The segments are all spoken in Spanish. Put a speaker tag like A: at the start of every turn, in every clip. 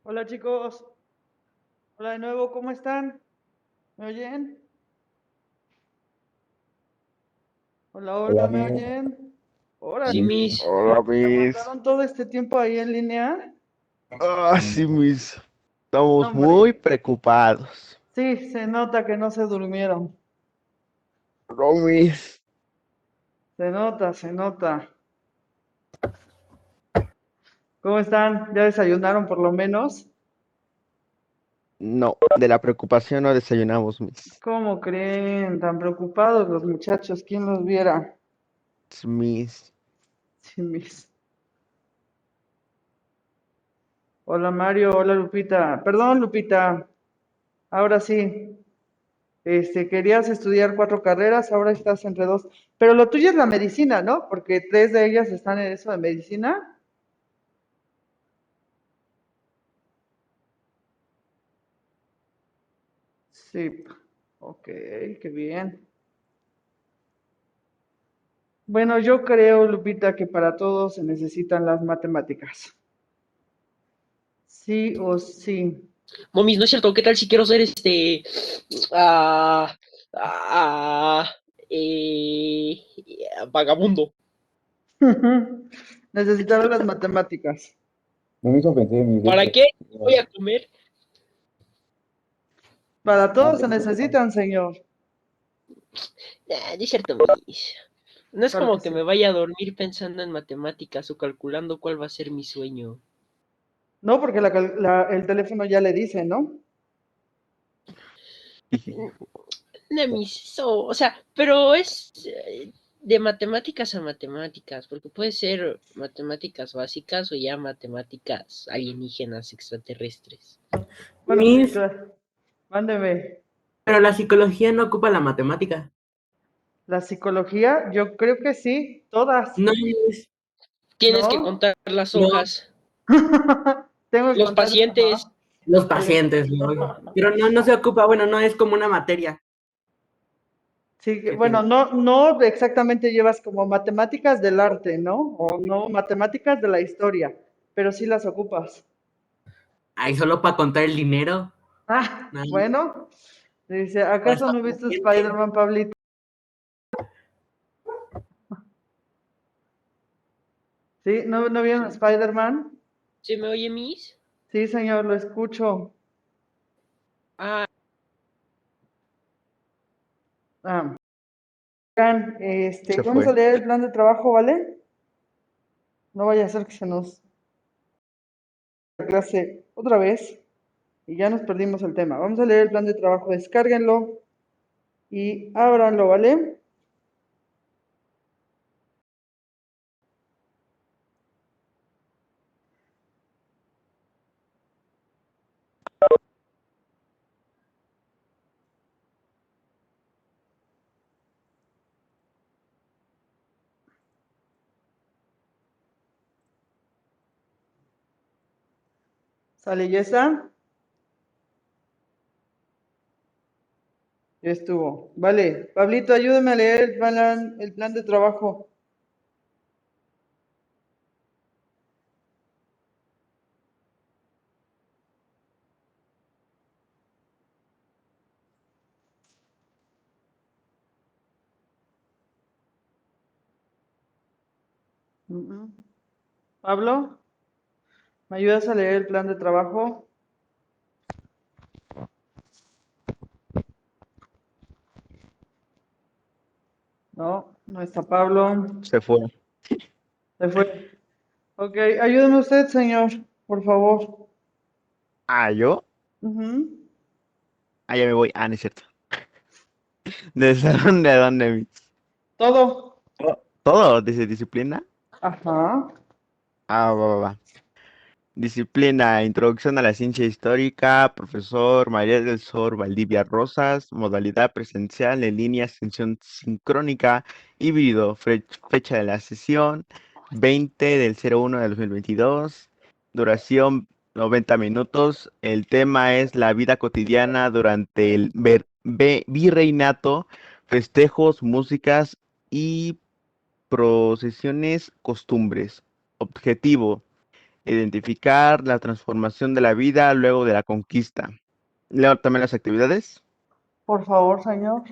A: Hola chicos, hola de nuevo, ¿cómo están? ¿Me oyen? Hola,
B: Hola,
A: hola, ¿me
B: mis.
A: oyen?
C: Sí,
A: Órale,
C: mis.
B: Hola,
A: ¿se
B: mis.
A: aguantaron todo este tiempo ahí en línea?
B: Sí, mis. Estamos
A: Hombre,
B: muy preocupados.
A: sí, se nota que no se durmieron.
B: No, mis.
A: Se nota, se nota. ¿Cómo están? ¿Ya desayunaron por lo menos?
B: No, de la preocupación no desayunamos, mis.
A: ¿Cómo creen? Tan preocupados los muchachos, ¿quién los viera?
B: Mis.
A: Sí, mis. Hola Mario, hola Lupita. Perdón, Lupita, ahora sí. Querías estudiar 4 carreras, ahora estás entre dos. Pero lo tuyo es la medicina, ¿no? Porque 3 de ellas están en eso de medicina. Sí, ok, qué bien. Bueno, yo creo, Lupita, que para todos se necesitan las matemáticas. Sí o sí.
C: Momis, no es cierto. ¿Qué tal si quiero ser ah, ah, eh, vagabundo?
A: Necesitarás las matemáticas.
B: No me hizo pensar en mis
C: ¿Para
B: veces.
C: qué voy a comer?
A: Para todos se necesitan, señor.
C: No es cierto, mis. No es
A: Claro que
C: como que me
A: sí.
C: vaya a dormir pensando en matemáticas o calculando cuál va a ser mi sueño.
A: No, porque el teléfono ya le dice, ¿no?
C: No, mis, eso, o sea, pero es de matemáticas a matemáticas, porque puede ser matemáticas básicas o ya matemáticas alienígenas extraterrestres.
A: Bueno, sí,
D: Mis,
A: claro. Mándeme.
D: pero la psicología no ocupa la matemática.
A: La psicología, yo creo que sí, todas,
D: No, mis,
C: Tienes que
A: ¿no?
C: contar las
D: no,
C: hojas,
A: Tengo que
C: los
A: contar,
C: pacientes.
A: ajá,
D: los
A: sí.
D: pacientes, ¿no? Pero no se ocupa, bueno, no es como una materia
A: Sí,
D: que
A: bueno,
D: tiene.
A: no exactamente llevas como matemáticas del arte, ¿no? O no matemáticas de la historia, pero sí las ocupas.
D: Ay, solo para contar el dinero.
A: Ah,
D: No,
A: bueno, dice,
D: para
A: ¿acaso
D: estar
A: no viste
D: paciente.
A: Spider-Man, Pablito? ¿Sí? ¿No vieron
C: ¿Sí,
A: Spider-Man?
C: ¿Sí me oye, mis?
A: Sí, señor, lo escucho.
C: Ah,
A: Ah, oigan,
B: Se
A: vamos a
B: fue.
A: leer el plan de trabajo, ¿vale? No vaya a ser que se nos clase otra vez y ya nos perdimos el tema. Vamos a leer el plan de trabajo, descárguenlo y ábranlo, ¿vale? ¿Sale, ya está? Ya estuvo. Vale, Pablito, ayúdame a leer el plan de trabajo. Pablo, ¿me ayudas a leer el plan de trabajo? No, no está Pablo.
B: Se fue.
A: Se fue. Ok, ayúdame usted, señor, por favor.
B: ¿Yo?
A: Ujú.
B: Ya me voy. No es cierto. ¿Desde dónde a dónde, mis?
A: Todo.
B: Todo, dice disciplina.
A: Ajá.
B: Va. Disciplina, Introducción a la Ciencia Histórica, profesor María del Sol Valdivia Rosas, modalidad presencial en línea, sesión sincrónica, híbrido, fecha de la sesión, 20 del 01 del 2022, duración 90 minutos, el tema es la vida cotidiana durante el virreinato, festejos, músicas y procesiones, costumbres. Objetivo. Identificar la transformación de la vida luego de la conquista. Leo también las actividades.
A: Por favor, señor.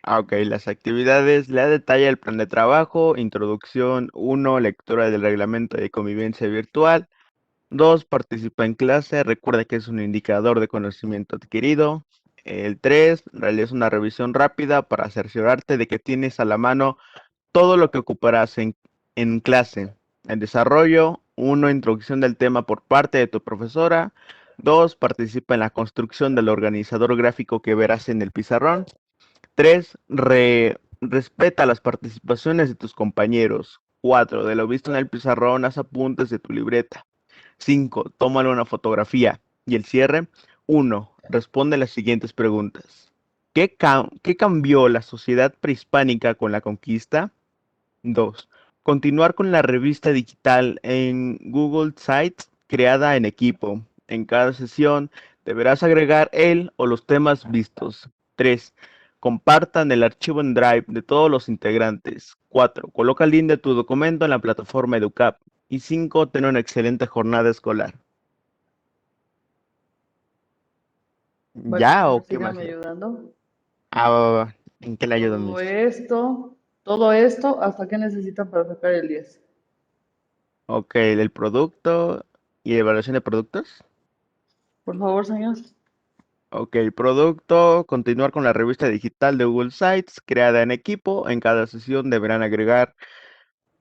B: Ok, las actividades, le detalla el plan de trabajo, introducción, 1, lectura del reglamento de convivencia virtual, 2, participa en clase, recuerda que es un indicador de conocimiento adquirido, el 3, realiza una revisión rápida para cerciorarte de que tienes a la mano todo lo que ocuparás en clase. En desarrollo, 1, introducción del tema por parte de tu profesora, 2, participa en la construcción del organizador gráfico que verás en el pizarrón, 3, respeta las participaciones de tus compañeros. 4, de lo visto en el pizarrón, haz apuntes de tu libreta. 5, tómale una fotografía. Y el cierre, 1, responde las siguientes preguntas. ¿Qué cambió la sociedad prehispánica con la conquista? 2, continuar con la revista digital en Google Sites creada en equipo. En cada sesión deberás agregar el o los temas vistos. 3, compartan el archivo en Drive de todos los integrantes. 4, coloca el link de tu documento en la plataforma EduCap. Y 5, ten una excelente jornada escolar.
A: Vale,
B: ¿Ya
A: señor,
B: o qué más,
A: sígame
B: Leo?
A: ayudando.
B: Va, va. ¿En qué le ayudo, Miss?
A: Todo esto, ¿hasta qué necesitan para sacar el 10?
B: Ok, el producto y evaluación de productos.
A: Por favor, señor.
B: Ok, producto, continuar con la revista digital de Google Sites, creada en equipo. En cada sesión deberán agregar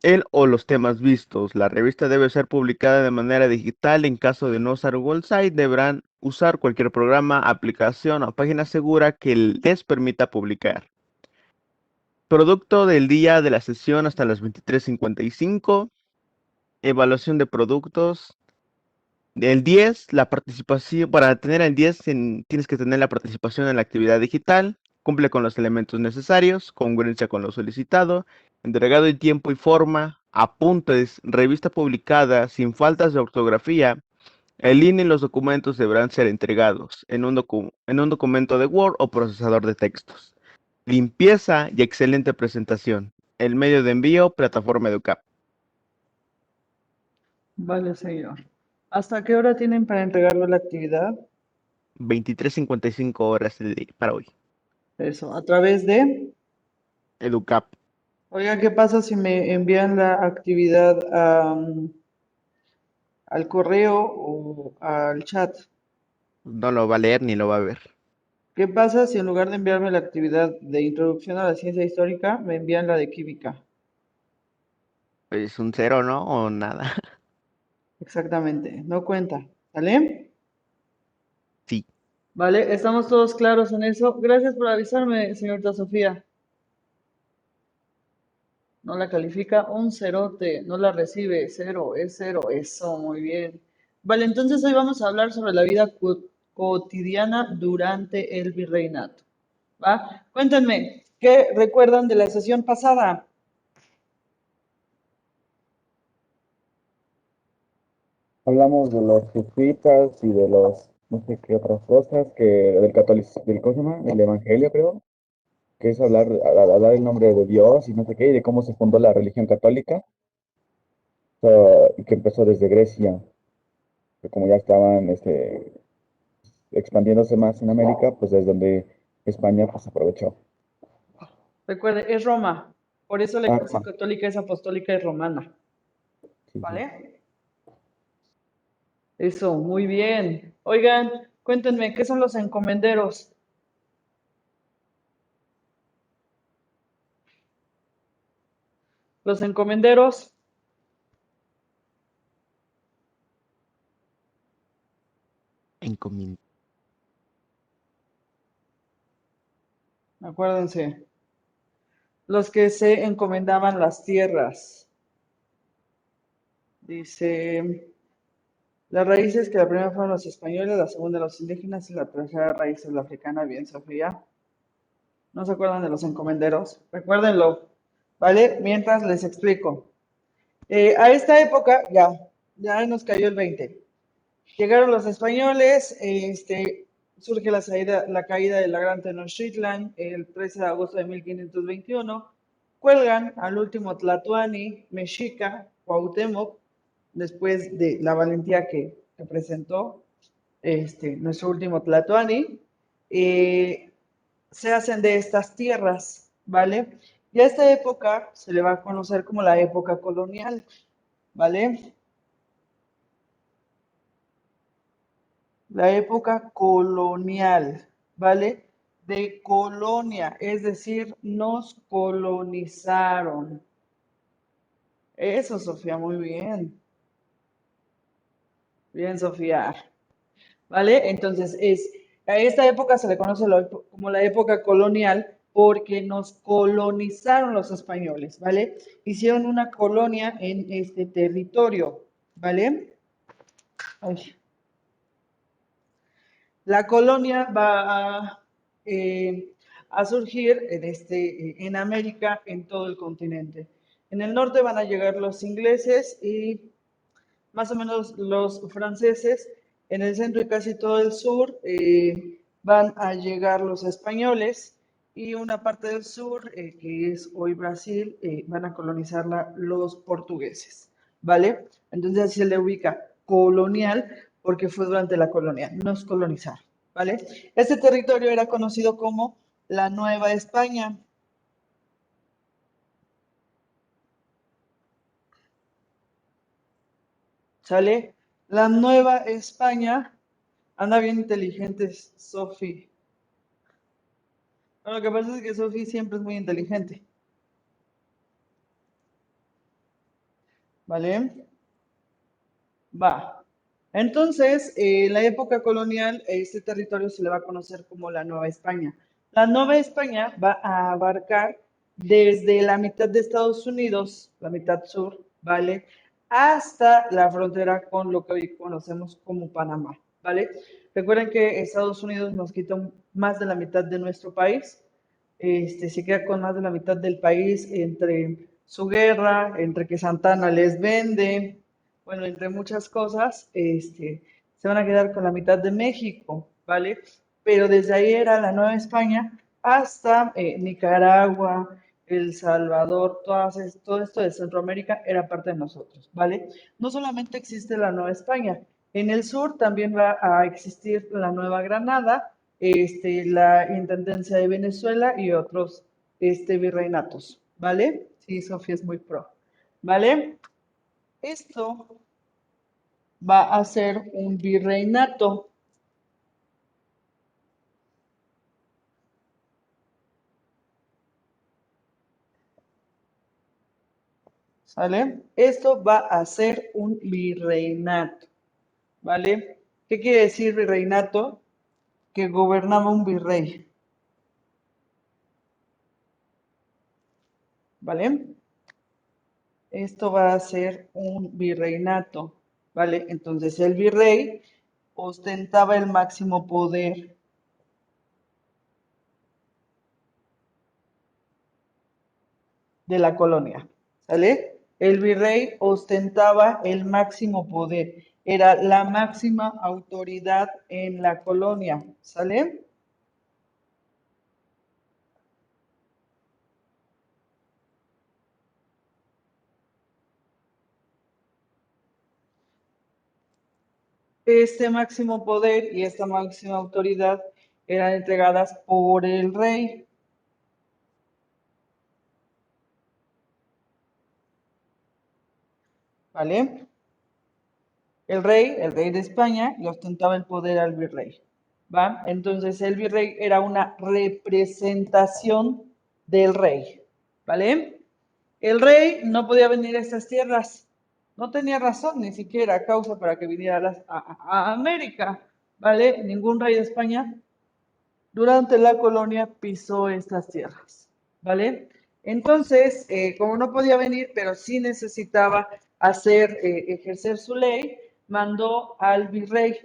B: el o los temas vistos. La revista debe ser publicada de manera digital. En caso de no usar Google Sites, deberán usar cualquier programa, aplicación o página segura que les permita publicar. Producto del día de la sesión hasta las 23:55. Evaluación de productos. El 10, la participación, para tener el 10 tienes que tener la participación en la actividad digital, cumple con los elementos necesarios, congruencia con lo solicitado, entregado en tiempo y forma, apuntes, revista publicada, sin faltas de ortografía, el línea y los documentos deberán ser entregados en un documento de Word o procesador de textos. Limpieza y excelente presentación. El medio de envío, plataforma EduCap.
A: Vale, señor. ¿Hasta qué hora tienen para entregarme la actividad?
B: 23:55 horas para hoy.
A: Eso, a través de...
B: EduCap.
A: Oiga, ¿qué pasa si me envían la actividad al correo o al chat?
B: No lo va a leer ni lo va a ver.
A: ¿Qué pasa si en lugar de enviarme la actividad de introducción a la ciencia histórica, me envían la de química?
B: Es un 0, ¿no? O nada.
A: Exactamente, no cuenta. ¿Sale?
B: Sí.
A: Vale, estamos todos claros en eso. Gracias por avisarme, señorita Sofía. No la califica un cerote, no la recibe, cero, es cero. Eso, muy bien. Vale, entonces hoy vamos a hablar sobre la vida cotidiana durante el virreinato. ¿Va? Cuéntenme, ¿qué recuerdan de la sesión pasada?
E: Hablamos de los jesuitas y de los, no sé qué otras cosas, que del catolicismo, del, ¿cómo se llama? El evangelio, creo, que es hablar el nombre de Dios y no sé qué, y de cómo se fundó la religión católica, y que empezó desde Grecia, que como ya estaban expandiéndose más en América, pues desde donde España pues aprovechó.
A: Recuerde, es Roma. Por eso la
E: Ah,
A: Iglesia Católica es apostólica y romana.
E: sí, sí.
A: ¿Vale? Eso, muy bien. Oigan, cuéntenme, ¿qué son los encomenderos? Los encomenderos,
B: Encomienda.
A: acuérdense, los que se encomendaban las tierras. Dice, las raíces que la primera fueron los españoles, la segunda los indígenas y la tercera raíz es la africana, bien, Sofía. ¿No se acuerdan de los encomenderos? Recuérdenlo, ¿vale? Mientras les explico. A esta época, ya nos cayó el 20. Llegaron los españoles, surge la caída de la Gran Tenochtitlan el 13 de agosto de 1521. Cuelgan al último Tlatoani, Mexica, Cuauhtémoc, después de la valentía que presentó nuestro último Tlatoani, se hacen de estas tierras, ¿vale? Y a esta época se le va a conocer como la época colonial, ¿vale? La época colonial, ¿vale? De colonia, es decir, nos colonizaron. Eso, Sofía, muy bien. Bien, Sofía. ¿Vale? Entonces, a esta época se le conoce como la época colonial porque nos colonizaron los españoles, ¿vale? Hicieron una colonia en este territorio, ¿vale? Ay. La colonia va a surgir en América, en todo el continente. En el norte van a llegar los ingleses y más o menos los franceses. En el centro y casi todo el sur van a llegar los españoles y una parte del sur, que es hoy Brasil, van a colonizarla los portugueses, ¿vale? Entonces así se le ubica colonial porque fue durante la colonia, nos colonizaron, ¿vale? Este territorio era conocido como la Nueva España. ¿Sale? La Nueva España. Anda bien inteligente, Sofi. Lo que pasa es que Sofi siempre es muy inteligente. ¿Vale? Va. Entonces, en la época colonial, este territorio se le va a conocer como la Nueva España. La Nueva España va a abarcar desde la mitad de Estados Unidos, la mitad sur, ¿vale? Hasta la frontera con lo que hoy conocemos como Panamá, ¿vale? Recuerden que Estados Unidos nos quita más de la mitad de nuestro país, se queda con más de la mitad del país entre su guerra, entre que Santana les vende, bueno, entre muchas cosas, se van a quedar con la mitad de México, ¿vale? Pero desde ahí era la Nueva España hasta Nicaragua, El Salvador, todo esto de Centroamérica era parte de nosotros, ¿vale? No solamente existe la Nueva España, en el sur también va a existir la Nueva Granada, la Intendencia de Venezuela y otros virreinatos, ¿vale? Sí, Sofía es muy pro, ¿vale? Esto va a ser un virreinato, ¿sale? Esto va a ser un virreinato, ¿vale? ¿Qué quiere decir virreinato? Que gobernaba un virrey, ¿vale? Esto va a ser un virreinato, ¿vale? Entonces el virrey ostentaba el máximo poder de la colonia, ¿sale? El virrey ostentaba el máximo poder, era la máxima autoridad en la colonia, ¿sale? Este máximo poder y esta máxima autoridad eran entregadas por el rey, ¿vale? El rey de España, le ostentaba el poder al virrey, ¿va? Entonces el virrey era una representación del rey, ¿vale? El rey no podía venir a estas tierras, no tenía razón ni siquiera causa para que viniera a América, ¿vale? Ningún rey de España durante la colonia pisó estas tierras, ¿vale? Entonces, como no podía venir, pero sí necesitaba ejercer su ley, mandó al virrey,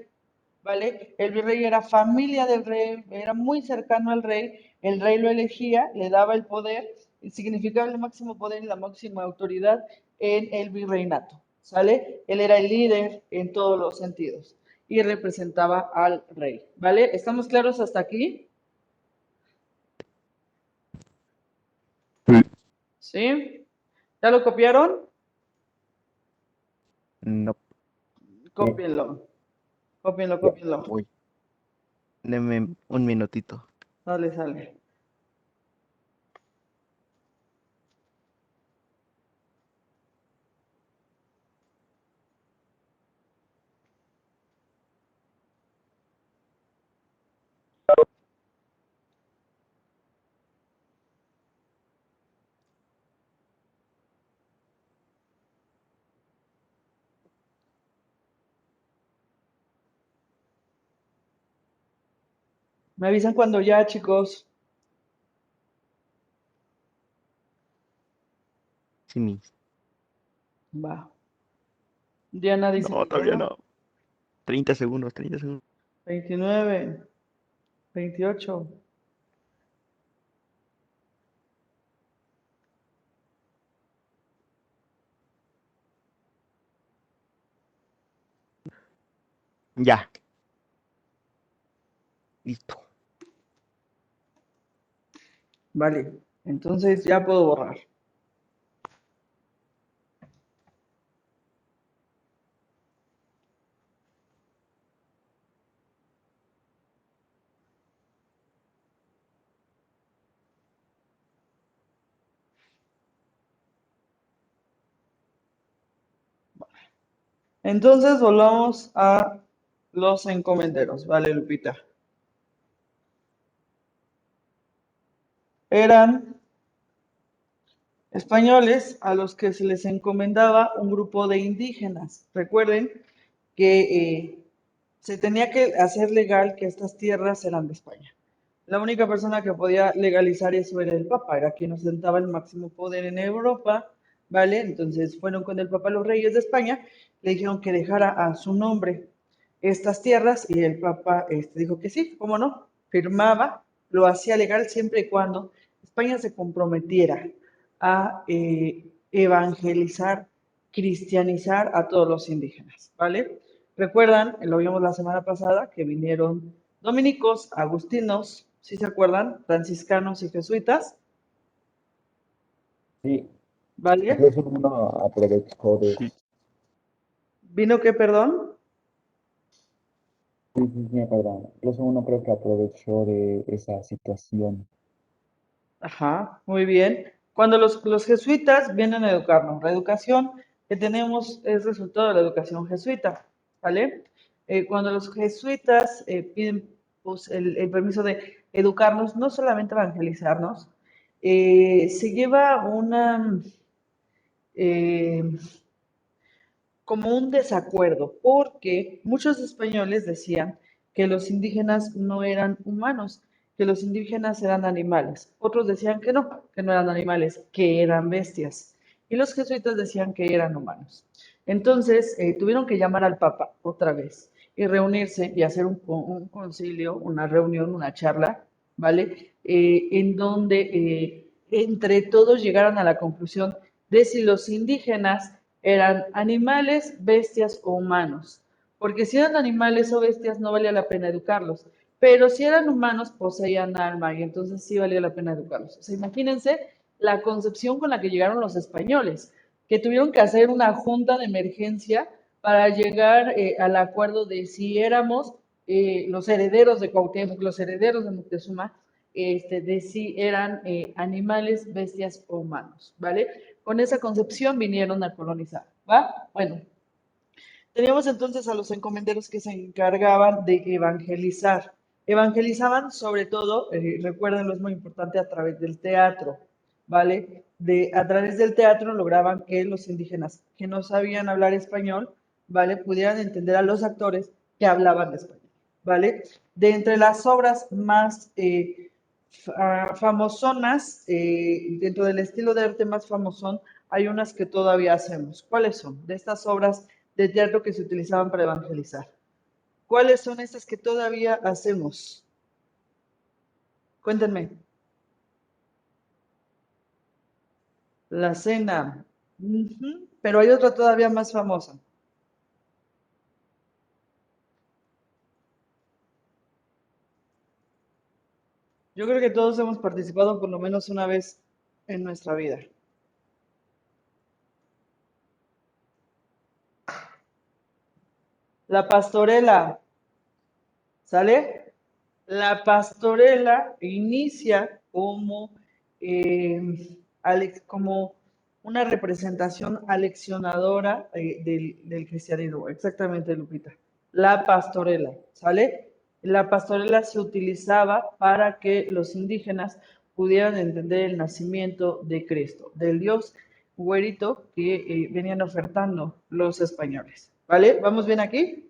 A: ¿vale? El virrey era familia del rey, era muy cercano al rey, el rey lo elegía, le daba el poder, significaba el máximo poder y la máxima autoridad en el virreinato, ¿sale? Él era el líder en todos los sentidos y representaba al rey, ¿vale? ¿Estamos claros hasta aquí?
B: Sí.
A: ¿Sí? ¿Ya lo copiaron?
B: No.
A: Cópienlo, cópienlo,
E: Ya.
A: cópienlo.
B: Uy, deme un minutito.
A: Sale, sale. Me avisan cuando ya, chicos.
B: Sí, mis.
A: Va. Diana dice
B: No,
A: que
B: todavía
A: ya.
B: no. 30 segundos, 30 segundos.
A: 29, 28.
B: Ya, listo.
A: Vale. Entonces ya puedo borrar. Entonces volvamos a los encomenderos. Vale, Lupita. Eran españoles a los que se les encomendaba un grupo de indígenas. Recuerden que se tenía que hacer legal que estas tierras eran de España. La única persona que podía legalizar eso era el Papa, era quien ostentaba el máximo poder en Europa, ¿vale? Entonces fueron con el Papa los reyes de España, le dijeron que dejara a su nombre estas tierras y el Papa dijo que sí, cómo no, firmaba, lo hacía legal siempre y cuando España se comprometiera a evangelizar, cristianizar a todos los indígenas, ¿vale? Recuerdan, lo vimos la semana pasada, que vinieron dominicos, agustinos, ¿sí se acuerdan? Franciscanos y jesuitas,
E: Sí,
A: ¿vale?
E: incluso uno aprovechó de,
B: Sí.
A: ¿Vino qué, perdón?
E: sí, sí, sí, perdón, incluso uno creo que aprovechó de esa situación.
A: Ajá, muy bien. Cuando los jesuitas vienen a educarnos, la educación que tenemos es resultado de la educación jesuita, ¿vale? Cuando los jesuitas piden pues, el permiso de educarnos, no solamente evangelizarnos, se lleva una, eh, como un desacuerdo, porque muchos españoles decían que los indígenas no eran humanos, que los indígenas eran animales. Otros decían que no eran animales, que eran bestias. Y los jesuitas decían que eran humanos. Entonces tuvieron que llamar al Papa otra vez y reunirse y hacer un concilio, una reunión, una charla, ¿vale? En donde entre todos llegaron a la conclusión de si los indígenas eran animales, bestias o humanos. Porque si eran animales o bestias no valía la pena educarlos. Pero si eran humanos, poseían alma y entonces sí valía la pena educarlos. O sea, imagínense la concepción con la que llegaron los españoles, que tuvieron que hacer una junta de emergencia para llegar al acuerdo de si éramos los herederos de Cuauhtémoc, los herederos de Moctezuma, de si eran animales, bestias o humanos, ¿vale? Con esa concepción vinieron a colonizar, ¿va? Bueno, teníamos entonces a los encomenderos que se encargaban de evangelizar. Evangelizaban sobre todo, recuérdenlo, es muy importante, a través del teatro, ¿vale? A través del teatro lograban que los indígenas que no sabían hablar español, ¿vale? Pudieran entender a los actores que hablaban español, ¿vale? De entre las obras más famosonas, dentro del estilo de arte más famosón, hay unas que todavía hacemos. ¿Cuáles son? De estas obras de teatro que se utilizaban para evangelizar. ¿Cuáles son estas que todavía hacemos? Cuéntenme. La cena. Ujú, pero hay otra todavía más famosa. Yo creo que todos hemos participado por lo menos una vez en nuestra vida. La pastorela, ¿sale? La pastorela inicia como, como una representación aleccionadora del cristianismo. Exactamente, Lupita. La pastorela, ¿sale? La pastorela se utilizaba para que los indígenas pudieran entender el nacimiento de Cristo, del Dios güerito que venían ofertando los españoles. ¿Vale? ¿Vamos bien aquí?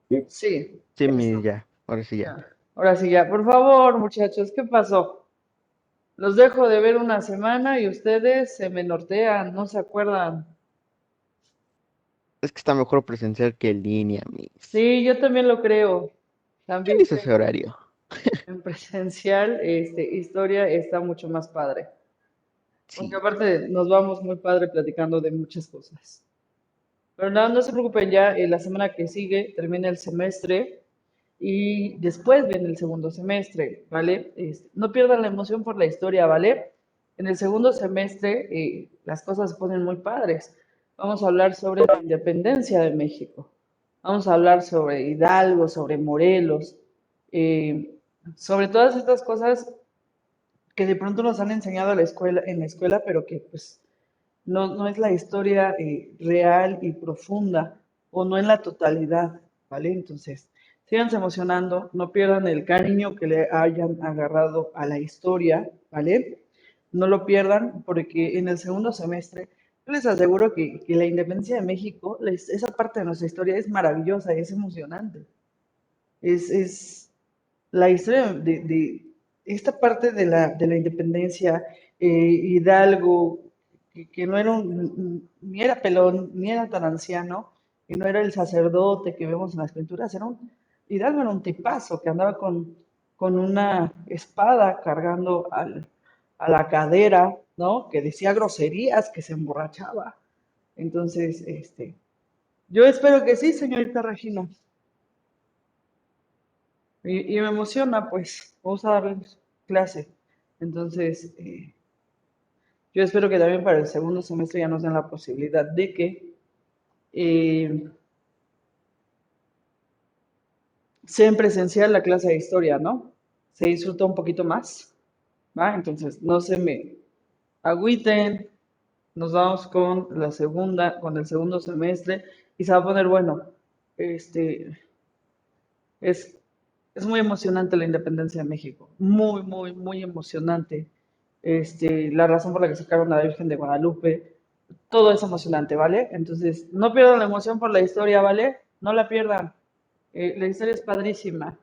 E: Sí.
A: Sí.
B: Sí,
A: Eso.
B: ya, ahora sí ya.
A: Ya. Ahora sí, ya. Por favor, muchachos, ¿qué pasó? Los dejo de ver una semana y ustedes se me nortean, no se acuerdan.
B: Es que está mejor presencial que en línea, mis.
A: Sí, yo también lo creo.
B: ¿Quién
A: También
B: hizo ese
A: creo.
B: horario?
A: En presencial, historia está mucho más padre. Porque
B: Sí.
A: aparte nos vamos muy padre platicando de muchas cosas. Pero nada, no se preocupen ya, la semana que sigue termina el semestre y después viene el segundo semestre, ¿vale? No pierdan la emoción por la historia, ¿vale? En el segundo semestre las cosas se ponen muy padres. Vamos a hablar sobre la independencia de México. Vamos a hablar sobre Hidalgo, sobre Morelos, eh, sobre todas estas cosas que de pronto nos han enseñado a la escuela, en la escuela, pero que pues no es la historia real y profunda o no en la totalidad, ¿vale? Entonces, síganse emocionando, no pierdan el cariño que le hayan agarrado a la historia, ¿vale? No lo pierdan porque en el segundo semestre, yo les aseguro que la independencia de México, esa parte de nuestra historia es maravillosa, es emocionante. Es la historia de esta parte de la independencia, Hidalgo, que no era ni era pelón, ni era tan anciano, y no era el sacerdote que vemos en las pinturas, Hidalgo era un tipazo que andaba con una espada cargando a la cadera, ¿no? Que decía groserías, que se emborrachaba. Entonces, yo espero que sí, señorita Regina. Y me emociona, pues, vamos a darles clase. Entonces, yo espero que también para el segundo semestre ya nos den la posibilidad de que eh, sea en presencial la clase de historia, ¿no? Se disfruta un poquito más, ¿va? Entonces, no se me agüiten, nos vamos con el segundo semestre y se va a poner bueno. Este, Es, es muy emocionante la independencia de México, muy, muy, muy emocionante. La razón por la que sacaron a la Virgen de Guadalupe, todo es emocionante, ¿vale? Entonces, no pierdan la emoción por la historia, ¿vale? No la pierdan. La historia es padrísima.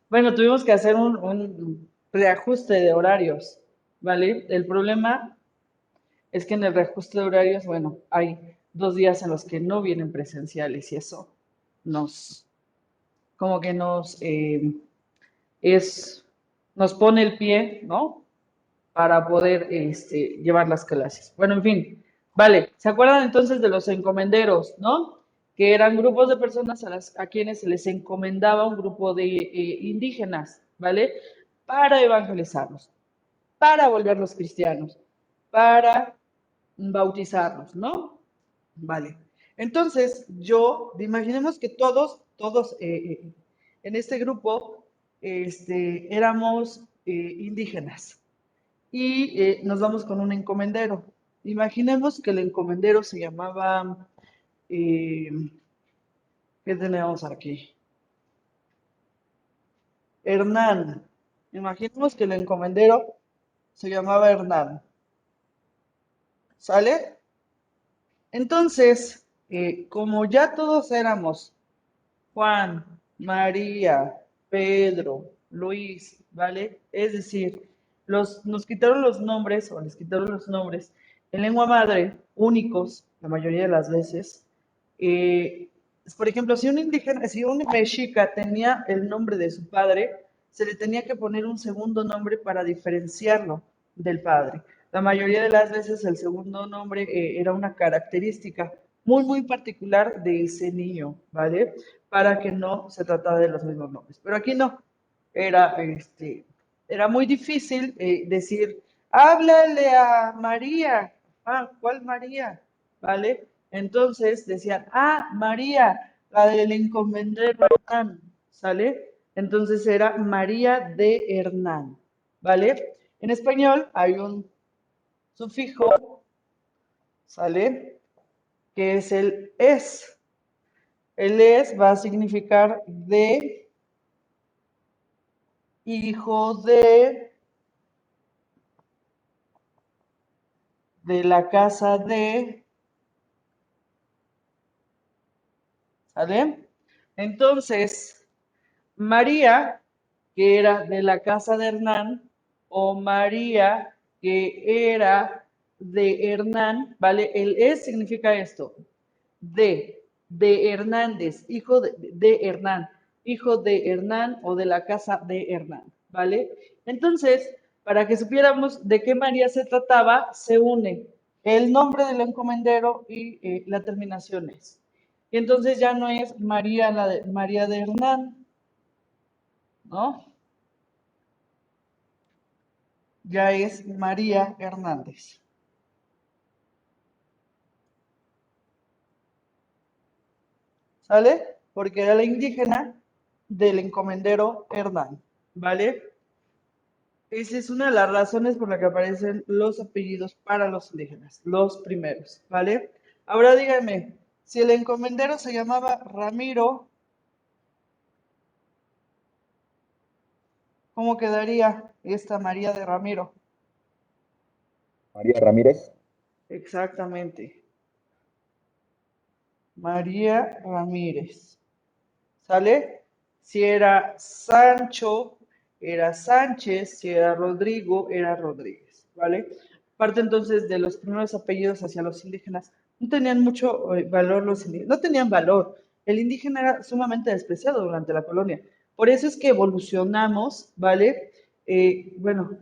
A: Bueno, tuvimos que hacer un reajuste de horarios, ¿vale? El problema es que en el reajuste de horarios, bueno, hay 2 días en los que no vienen presenciales y eso nos, como que es, nos pone el pie, ¿no? Para poder llevar las clases. Bueno, en fin, vale, ¿se acuerdan entonces de los encomenderos, ¿no? Que eran grupos de personas a quienes se les encomendaba un grupo de indígenas, ¿vale? Para evangelizarlos, para volverlos cristianos, para bautizarlos, ¿no? Vale. Entonces, imaginemos que todos en este grupo, éramos indígenas y nos vamos con un encomendero. Imaginemos que el encomendero se llamaba, eh, ¿qué tenemos aquí? Hernán. Imaginemos que el encomendero se llamaba Hernán. ¿Sale? Entonces, como ya todos éramos Juan, María, Pedro, Luis, ¿vale? Es decir, nos quitaron los nombres o les quitaron los nombres en lengua madre, únicos, la mayoría de las veces. Eh, por ejemplo, si un indígena, si un mexica tenía el nombre de su padre, se le tenía que poner un segundo nombre para diferenciarlo del padre. La mayoría de las veces el segundo nombre era una característica muy, muy particular de ese niño, ¿vale? Para que no se tratara de los mismos nombres. Pero aquí no. Era, era muy difícil decir háblale a María. Ah, ¿cuál María? ¿Vale? Entonces decían, ah, María, la del encomendero Hernán, ¿sale? Entonces era María de Hernán, ¿vale? En español hay un sufijo, ¿sale? Que es el es. El es va a significar de, hijo de la casa de, ¿sale? Entonces, María, que era de la casa de Hernán, o María, que era de Hernán, ¿vale? El es significa esto, de Hernández, hijo de Hernán, hijo de Hernán o de la casa de Hernán, ¿vale? Entonces, para que supiéramos de qué María se trataba, se une el nombre del encomendero y la terminación es. Y entonces ya no es María, María de Hernán, ¿no? Ya es María Hernández. ¿Sale? Porque era la indígena del encomendero Hernán, ¿vale? Esa es una de las razones por la que aparecen los apellidos para los indígenas, los primeros, ¿vale? Ahora díganme, si el encomendero se llamaba Ramiro, ¿cómo quedaría esta María de Ramiro?
E: María Ramírez.
A: Exactamente. María Ramírez. ¿Sale? Si era Sancho, era Sánchez, si era Rodrigo, era Rodríguez, ¿vale? Parte entonces de los primeros apellidos hacia los indígenas, no tenían mucho valor los indígenas, no tenían valor. El indígena era sumamente despreciado durante la colonia. Por eso es que evolucionamos, ¿vale? Bueno,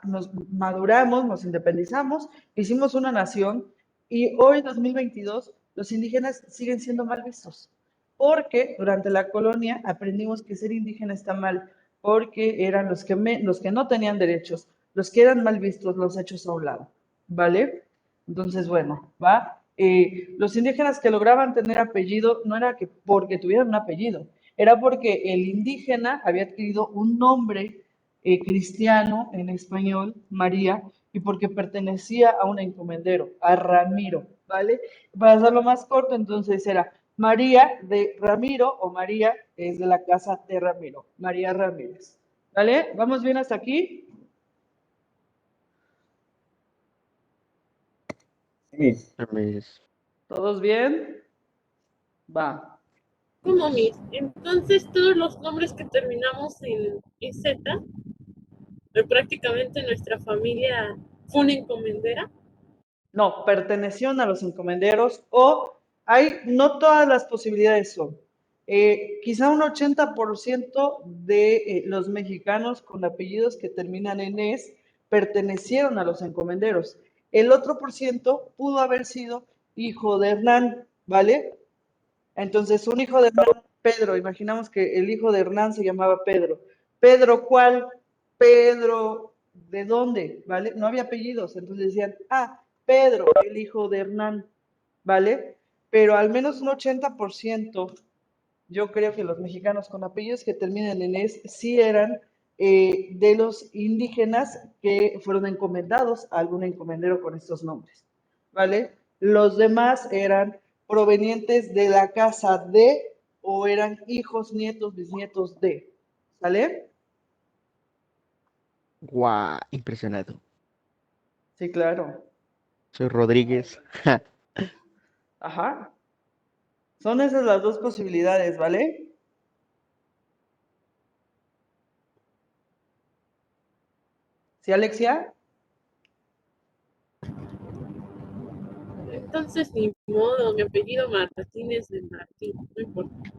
A: nos maduramos, nos independizamos, hicimos una nación y hoy, 2022, los indígenas siguen siendo mal vistos porque durante la colonia aprendimos que ser indígena está mal, porque eran los que no tenían derechos, los que eran mal vistos, los hechos a un lado, ¿vale? Entonces, bueno, ¿va? Los indígenas que lograban tener apellido no era que porque tuvieran un apellido, era porque el indígena había adquirido un nombre cristiano en español, María, y porque pertenecía a un encomendero, a Ramiro, ¿vale? Para hacerlo más corto, entonces era María de Ramiro o María es de la casa de Ramiro, María Ramírez. ¿Vale? ¿Vamos bien hasta aquí?
E: Sí,
B: Mis-
A: ¿Todos bien? Va.
F: ¿Cómo, Miss? Entonces todos los nombres que terminamos en Z, prácticamente nuestra familia fue una encomendera.
A: No, pertenecieron a los encomenderos o hay, no todas las posibilidades son. Quizá un 80% de los mexicanos con apellidos que terminan en es pertenecieron a los encomenderos. El otro por ciento pudo haber sido hijo de Hernán, ¿vale? Entonces, un hijo de Hernán, Pedro, imaginamos que el hijo de Hernán se llamaba Pedro. ¿Pedro cuál? Pedro, ¿de dónde? ¿Vale? No había apellidos, entonces decían, ah, Pedro, el hijo de Hernán, ¿vale? Pero al menos un 80%, yo creo que los mexicanos con apellidos que terminan en es, sí eran de los indígenas que fueron encomendados a algún encomendero con estos nombres, ¿vale? Los demás eran provenientes de la casa de o eran hijos, nietos, bisnietos de, ¿sale?
B: Guau, impresionado.
A: Sí, claro.
B: Soy Rodríguez.
A: Ajá. Son esas las dos posibilidades, ¿vale? ¿Sí, Alexia?
F: Entonces, ni modo, mi apellido Martínez de Martín, no importa.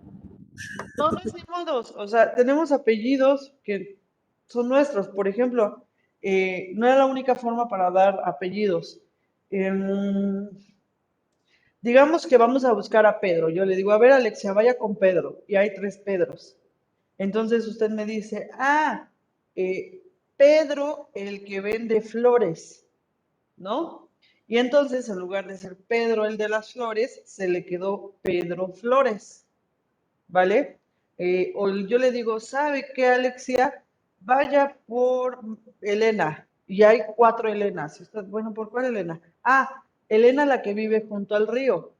A: No, no es ni modos. O sea, tenemos apellidos que son nuestros. Por ejemplo, no era la única forma para dar apellidos. Em, digamos que vamos a buscar a Pedro. Yo le digo, a ver, Alexia, vaya con Pedro. Y hay 3 Pedros. Entonces usted me dice, ah, eh, Pedro el que vende flores, ¿no? Y entonces, en lugar de ser Pedro el de las flores, se le quedó Pedro Flores, ¿vale? O yo le digo, ¿sabe qué, Alexia? Vaya por Elena. Y hay 4 Elenas. Y usted, bueno, ¿por cuál Elena? Ah, Elena la que vive junto al río.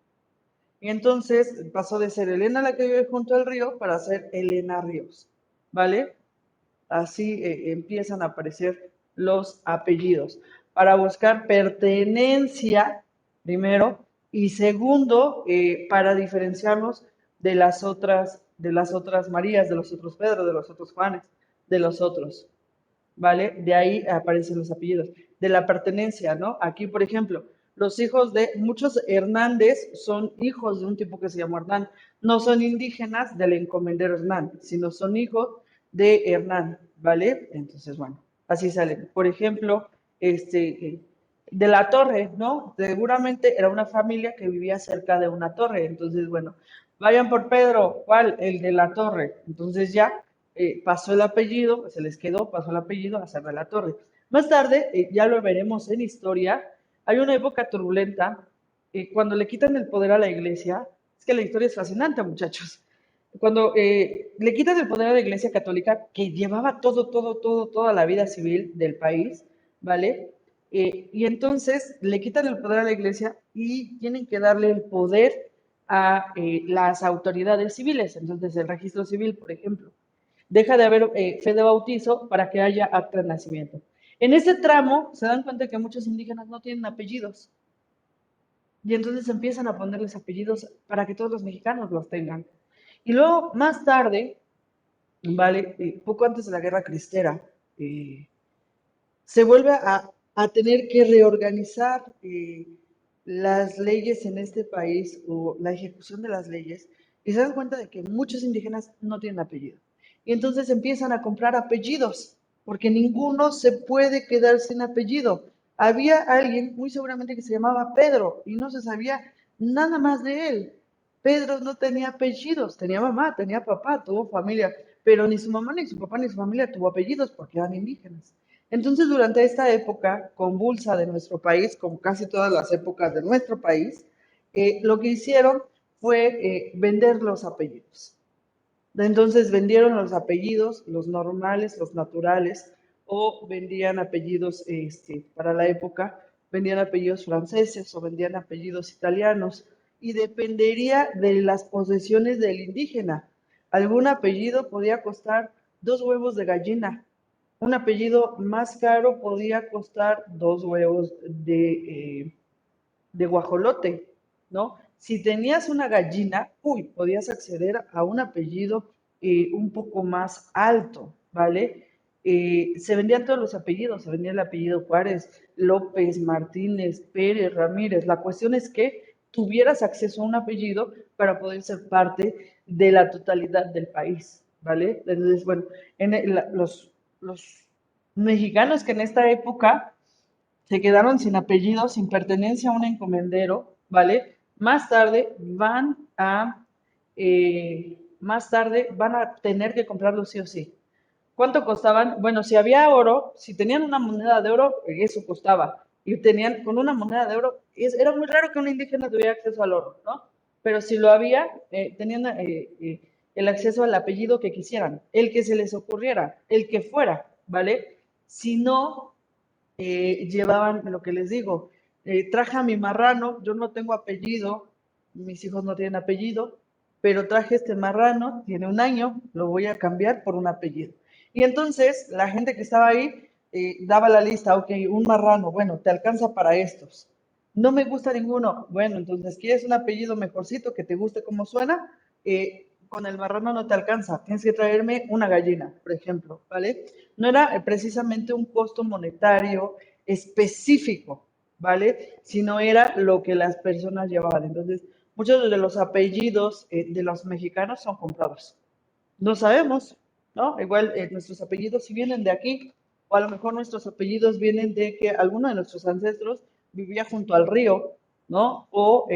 A: Y entonces pasó de ser Elena la que vive junto al río para ser Elena Ríos, ¿vale? Así empiezan a aparecer los apellidos para buscar pertenencia, primero, y segundo, para diferenciarnos de las otras Marías, de los otros Pedro, de los otros Juanes, de los otros. ¿Vale? De ahí aparecen los apellidos. De la pertenencia, ¿no? Aquí, por ejemplo, los hijos de muchos Hernández son hijos de un tipo que se llama Hernán. No son indígenas del encomendero Hernán, sino son hijos de Hernán, ¿vale? Entonces, bueno, así salen. Por ejemplo, de la torre, ¿no? Seguramente era una familia que vivía cerca de una torre. Entonces, bueno, vayan por Pedro, ¿cuál? El de la torre. Entonces ya pasó el apellido, se les quedó, pasó el apellido a Cerro de la Torre. Más tarde, ya lo veremos en historia, hay una época turbulenta, cuando le quitan el poder a la iglesia, es que la historia es fascinante, muchachos. Cuando le quitan el poder a la iglesia católica, que llevaba toda la vida civil del país, ¿vale? Y entonces le quitan el poder a la iglesia y tienen que darle el poder a las autoridades civiles, entonces el registro civil, por ejemplo. Deja de haber fe de bautizo para que haya acta de nacimiento. En ese tramo se dan cuenta que muchos indígenas no tienen apellidos y entonces empiezan a ponerles apellidos para que todos los mexicanos los tengan. Y luego, más tarde, ¿vale? Poco antes de la Guerra Cristera, se vuelve a tener que reorganizar las leyes en este país o la ejecución de las leyes y se dan cuenta de que muchos indígenas no tienen apellido. Y entonces empiezan a comprar apellidos, porque ninguno se puede quedar sin apellido. Había alguien, muy seguramente, que se llamaba Pedro y no se sabía nada más de él. Pedro no tenía apellidos, tenía mamá, tenía papá, tuvo familia, pero ni su mamá, ni su papá, ni su familia tuvo apellidos porque eran indígenas. Entonces, durante esta época convulsa de nuestro país, como casi todas las épocas de nuestro país, lo que hicieron fue vender los apellidos. Entonces vendieron los apellidos, los normales, los naturales, o vendían apellidos para la época, vendían apellidos franceses o vendían apellidos italianos, y dependería de las posesiones del indígena. Algún apellido podía costar 2 huevos de gallina. Un apellido más caro podía costar 2 huevos de guajolote, ¿no? Si tenías una gallina, podías acceder a un apellido un poco más alto, ¿vale? Se vendían todos los apellidos, se vendía el apellido Juárez, López, Martínez, Pérez, Ramírez. La cuestión es que tuvieras acceso a un apellido para poder ser parte de la totalidad del país, ¿vale? Entonces, bueno, los mexicanos que en esta época se quedaron sin apellido, sin pertenencia a un encomendero, ¿vale? Más tarde van a tener que comprarlo sí o sí. ¿Cuánto costaban? Bueno, si había oro, si tenían una moneda de oro, eso costaba. Y tenían con una moneda de oro, era muy raro que un indígena tuviera acceso al oro, ¿no? Pero si lo había, tenían el acceso al apellido que quisieran, el que se les ocurriera, el que fuera, ¿vale? Si no, llevaban lo que les digo, traje a mi marrano, yo no tengo apellido, mis hijos no tienen apellido, pero traje este marrano, tiene 1 año, lo voy a cambiar por un apellido. Y entonces la gente que estaba ahí daba la lista, ok, un marrano, bueno, te alcanza para estos. No me gusta ninguno, bueno, entonces quieres un apellido mejorcito que te guste como suena, con el marrano no te alcanza, tienes que traerme una gallina, por ejemplo, ¿vale? No era precisamente un costo monetario específico, ¿vale? Sino era lo que las personas llevaban. Entonces, muchos de los apellidos de los mexicanos son comprados. No sabemos, ¿no? Igual nuestros apellidos si vienen de aquí, o a lo mejor nuestros apellidos vienen de que alguno de nuestros ancestros vivía junto al río, ¿no? O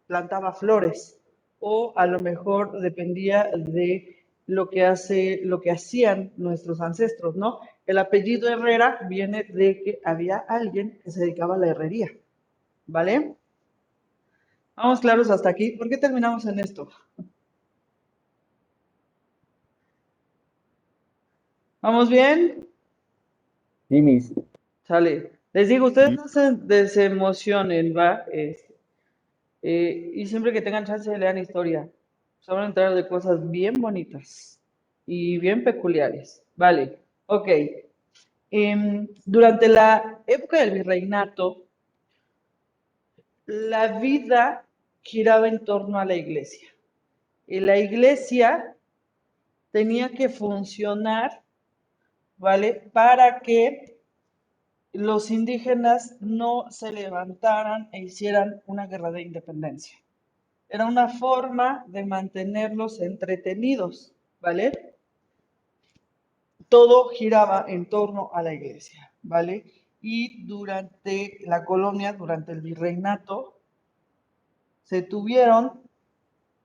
A: plantaba flores, o a lo mejor dependía de lo que hacían nuestros ancestros, ¿no? El apellido Herrera viene de que había alguien que se dedicaba a la herrería, ¿vale? Vamos claros hasta aquí. ¿Por qué terminamos en esto? ¿Vamos bien?
E: Sí, mis.
A: Sale. Les digo, ustedes
B: Sí.
A: no se desemocionen, ¿va? Y siempre que tengan chance lean historia. Se van a enterar de cosas bien bonitas y bien peculiares. Vale, ok. Durante la época del virreinato, la vida giraba en torno a la iglesia. Y la iglesia tenía que funcionar, ¿vale? Para que los indígenas no se levantaran e hicieran una guerra de independencia. Era una forma de mantenerlos entretenidos, ¿vale? Todo giraba en torno a la iglesia, ¿vale? Y durante la colonia, durante el virreinato, se tuvieron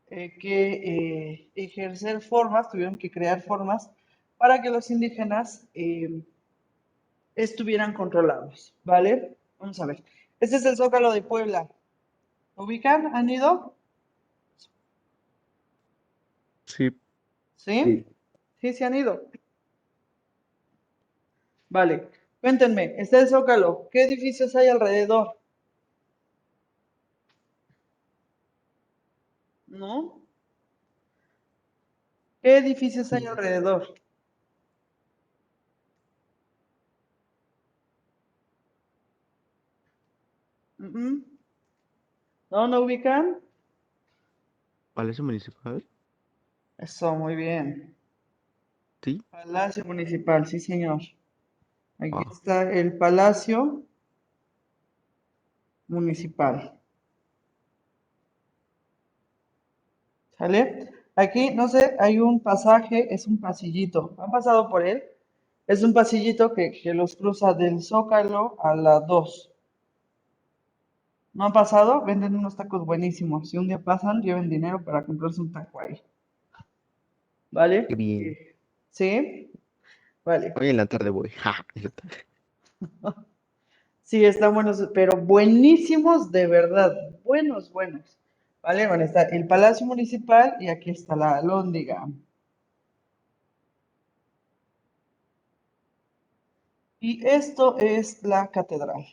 A: que ejercer formas, tuvieron que crear formas para que los indígenas estuvieran controlados, ¿vale? Vamos a ver. Este es el Zócalo de Puebla. ¿Lo ubican? ¿Han ido?
B: Sí.
A: ¿Sí?
E: Sí.
A: Sí, sí han ido. Vale. Cuéntenme, está el Zócalo. ¿Qué edificios hay alrededor? ¿No? ¿Qué edificios hay alrededor? Mm, ¿No? ¿No ubican?
B: Palacio Municipal.
A: Eso, muy bien.
B: Sí.
A: Palacio Municipal, sí, señor. Aquí
B: Ah,
A: está el Palacio Municipal. ¿Sale? Aquí, no sé, hay un pasaje, es un pasillito. ¿Han pasado por él? Es un pasillito que los cruza del Zócalo a la 2. ¿No han pasado? Venden unos tacos buenísimos. Si un día pasan, lleven dinero para comprarse un taco ahí.
B: qué
A: ¿Vale?
B: bien.
A: ¿Sí? Vale.
B: Hoy en la tarde voy. Ja,
A: Sí, están buenos, pero buenísimos de verdad. Buenos, buenos. ¿Vale? Bueno, está el Palacio Municipal y aquí está la Alhóndiga. Y esto es la catedral.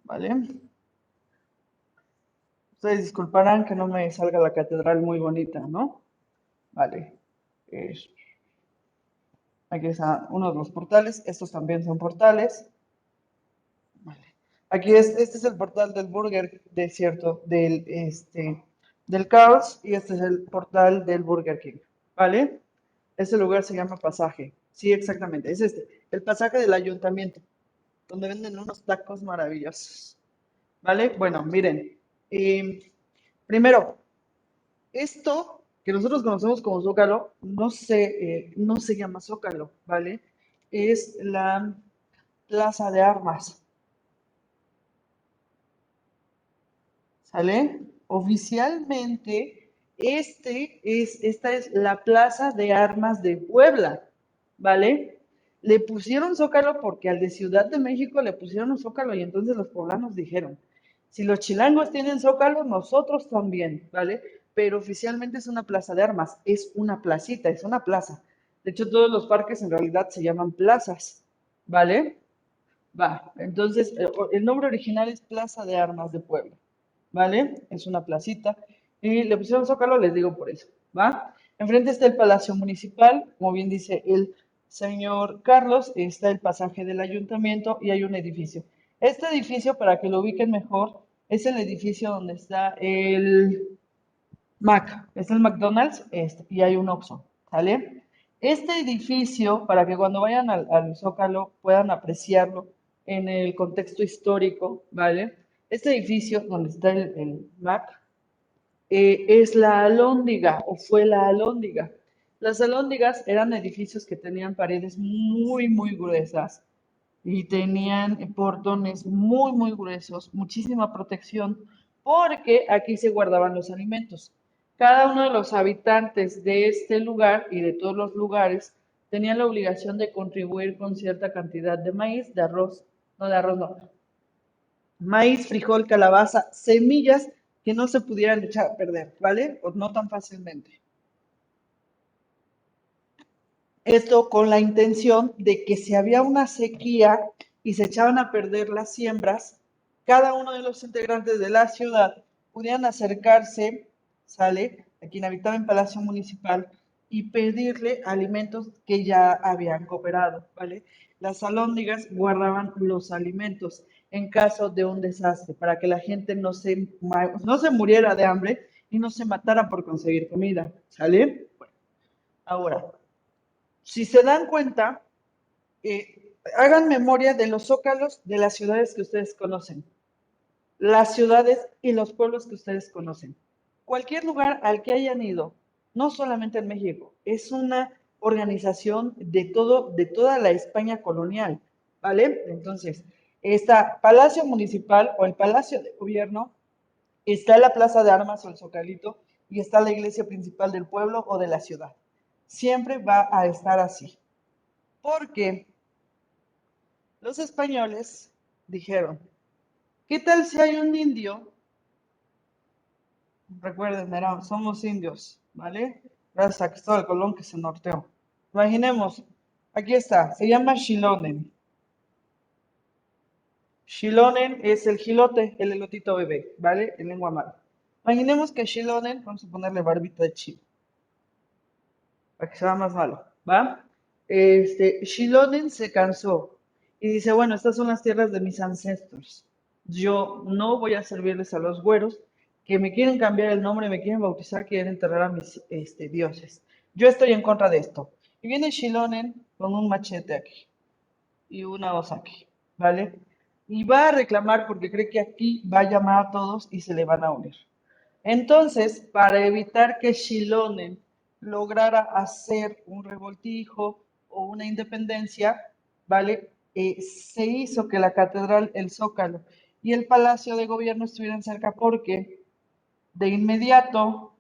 A: ¿Vale? Ustedes disculparán que no me salga la catedral muy bonita, ¿no? Vale. Es- Aquí está uno de los portales. Estos también son portales. Vale. Aquí este es el portal del Burger, de cierto, del Caos, y este es el portal del Burger King, ¿vale? Este lugar se llama Pasaje. Sí, exactamente, es este, el pasaje del ayuntamiento, donde venden unos tacos maravillosos, ¿vale? Bueno, miren, primero, esto que nosotros conocemos como Zócalo, no se llama Zócalo, ¿vale? Es la Plaza de Armas. ¿Sale? Oficialmente, esta es la Plaza de Armas de Puebla, ¿vale? Le pusieron Zócalo porque al de Ciudad de México le pusieron un Zócalo y entonces los poblanos dijeron, si los chilangos tienen Zócalo, nosotros también, ¿vale? Pero oficialmente es una plaza de armas, es una placita, es una plaza. De hecho, todos los parques en realidad se llaman plazas, ¿vale? Va, entonces el nombre original es Plaza de Armas de Puebla, ¿vale? Es una placita. Y le pusieron Zócalo, les digo por eso, ¿va? Enfrente está el Palacio Municipal, como bien dice el señor Carlos, está el pasaje del ayuntamiento y hay un edificio. Este edificio, para que lo ubiquen mejor, es el edificio donde está el es el McDonald's y hay un Oxxo, ¿sale? Este edificio, para que cuando vayan al Zócalo puedan apreciarlo en el contexto histórico, ¿vale? Este edificio donde está el Mac es la Alhóndiga o fue la Alhóndiga. Las alhóndigas eran edificios que tenían paredes muy, muy gruesas y tenían portones muy, muy gruesos, muchísima protección, porque aquí se guardaban los alimentos. Cada uno de los habitantes de este lugar y de todos los lugares tenían la obligación de contribuir con cierta cantidad de maíz, de arroz no, maíz, frijol, calabaza, semillas que no se pudieran echar a perder, ¿vale? O no tan fácilmente. Esto con la intención de que si había una sequía y se echaban a perder las siembras, cada uno de los integrantes de la ciudad pudieran acercarse, ¿sale? A quien habitaba en Palacio Municipal y pedirle alimentos que ya habían cooperado, ¿vale? Las alhóndigas guardaban los alimentos en caso de un desastre para que la gente no se muriera de hambre y no se matara por conseguir comida, ¿sale? Bueno, ahora, si se dan cuenta, hagan memoria de los zócalos de las ciudades que ustedes conocen, las ciudades y los pueblos que ustedes conocen. Cualquier lugar al que hayan ido, no solamente en México, es una organización de toda la España colonial, ¿vale? Entonces, está Palacio Municipal o el Palacio de Gobierno, está la Plaza de Armas o el Zocalito y está la iglesia principal del pueblo o de la ciudad. Siempre va a estar así. Porque los españoles dijeron, ¿qué tal si hay un indio? Recuerden, somos indios, ¿vale? Gracias a Cristóbal Colón que se norteó. Imaginemos, aquí está, se llama Xilonen. Xilonen es el jilote, el elotito bebé, ¿vale? En lengua maya. Imaginemos que Xilonen, vamos a ponerle barbita de chivo, para que sea más malo, ¿va? Xilonen se cansó y dice, bueno, estas son las tierras de mis ancestros. Yo no voy a servirles a los güeros que me quieren cambiar el nombre, me quieren bautizar, quieren enterrar a mis dioses. Yo estoy en contra de esto. Y viene Xilonen con un machete aquí y una hoz aquí, ¿vale? Y va a reclamar porque cree que aquí va a llamar a todos y se le van a unir. Entonces, para evitar que Xilonen lograra hacer un revoltijo o una independencia, ¿vale? Se hizo que la catedral, el Zócalo y el Palacio de Gobierno estuvieran cerca porque de inmediato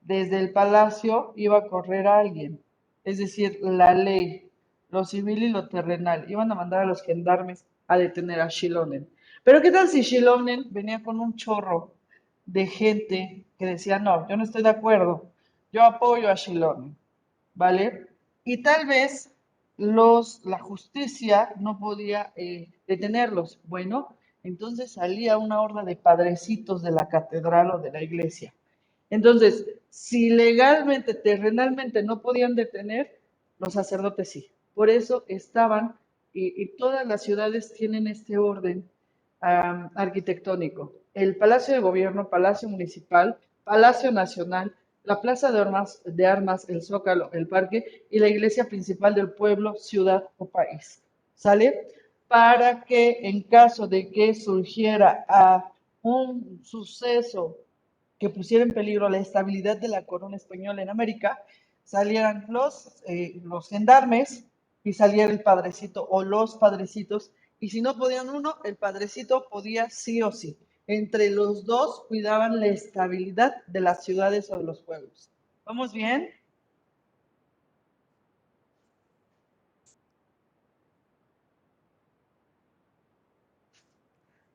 A: desde el palacio iba a correr a alguien, es decir, la ley, lo civil y lo terrenal. Iban a mandar a los gendarmes a detener a Xilonen. Pero ¿qué tal si Xilonen venía con un chorro de gente que decía, no, yo no estoy de acuerdo, yo apoyo a Xilonen, ¿vale? Y tal vez la justicia no podía detenerlos. Bueno, entonces salía una horda de padrecitos de la catedral o de la iglesia. Entonces, si legalmente, terrenalmente no podían detener, los sacerdotes sí. Por eso estaban, y todas las ciudades tienen este orden arquitectónico. El Palacio de Gobierno, Palacio Municipal, Palacio Nacional, la Plaza de Armas, el Zócalo, el Parque y la iglesia principal del pueblo, ciudad o país. ¿Sale? Para que en caso de que surgiera un suceso que pusiera en peligro la estabilidad de la corona española en América, salieran los gendarmes y saliera el padrecito o los padrecitos, y si no podían uno, el padrecito podía sí o sí. Entre los dos cuidaban la estabilidad de las ciudades o de los pueblos. ¿Vamos bien?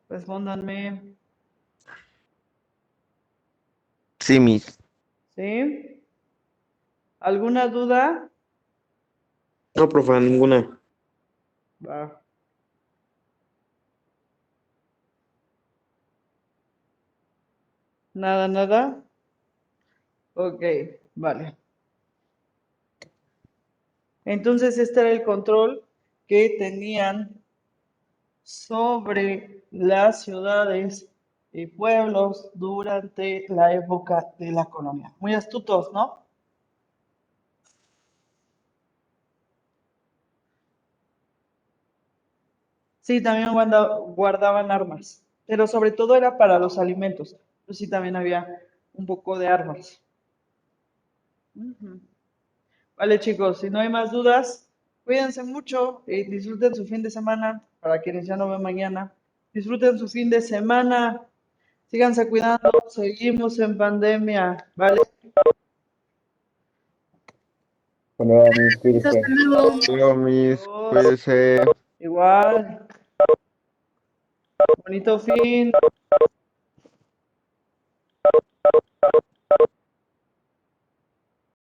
A: Respóndanme.
B: Sí, Miss.
A: ¿Sí? ¿Alguna duda?
D: No, profe, ninguna.
A: Va. Nada, nada. Ok, vale. Entonces, este era el control que tenían sobre las ciudades y pueblos durante la época de la colonia. Muy astutos, ¿no? Sí, también guardaban armas, pero sobre todo era para los alimentos. Pues sí, también había un poco de armas. Ujú. Vale, chicos, si no hay más dudas, cuídense mucho y disfruten su fin de semana. Para quienes ya no ven mañana, disfruten su fin de semana. Síganse cuidando, seguimos en pandemia, ¿vale?
E: Hasta luego, mis, cuídense.
F: Hasta luego.
B: Luego, mis,
A: Adiós.
B: cuídense.
A: Igual. Bonito fin.